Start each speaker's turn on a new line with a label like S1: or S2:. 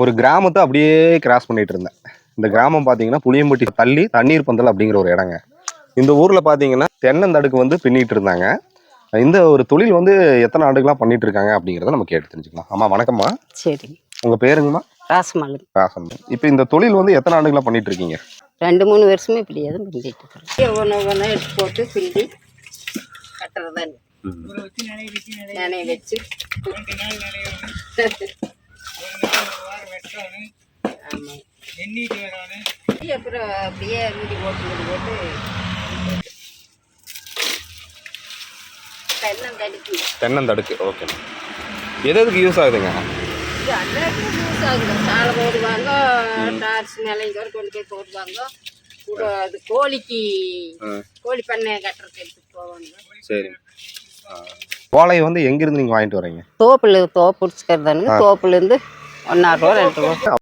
S1: ஒரு கிராமத்தை அப்படியே கிராஸ் பண்ணிட்டு இருந்தேன். இந்த கிராமம் பார்த்தீங்கன்னா புளியம்பட்டி தள்ளி தண்ணீர் பந்தல் அப்படிங்கிற ஒரு இடங்க. இந்த ஊர்ல பார்த்தீங்கன்னா தென்னந்தடுக்கு வந்து பின்னிட்டு இருந்தாங்க. இந்த ஒரு தொழில் வந்து எத்தனை ஆண்டுகளா பண்ணிட்டு இருக்காங்க அப்படிங்கிறத நம்ம கேட்டு தெரிஞ்சுக்கலாம். ஆமா, வணக்கம்மா.
S2: சரி.
S1: உங்க பேருங்கம்மா?
S2: ராசமல்லி.
S1: ராசன். இப்போ இந்த தொழில் வந்து எத்தனை ஆண்டுகளா பண்ணிட்டு இருக்கீங்க?
S2: 2-3 வருஷமே இப்படியே தான் பண்ணிட்டு இருக்கிறோம். ஒன்று எடுத்து போட்டு பிண்டி கட்டுறதான் நினைய வச்சு ஆமாம். அப்புறம் அப்படியே மூடி போட்டு
S1: தென்னந்தடுக்கு. ஓகே. எதுக்கு யூஸ் ஆகுதுங்க?
S2: யூஸ் ஆகுது. சாலை போடுவாங்க, டார்ஸ் மேலே இங்கே கொண்டு போய் போடுவாங்க. அது கோழி பண்ணை கட்டுறதுக்கு எடுத்துட்டு போவாங்க.
S1: சரி. கோழை வந்து எங்கிருந்து நீங்க வாங்கிட்டு வரீங்க?
S2: தோப்பு பிடிச்சிக்கிறதானுங்க. தோப்புலேருந்து 1.5 ரூபா 2 ரூபா.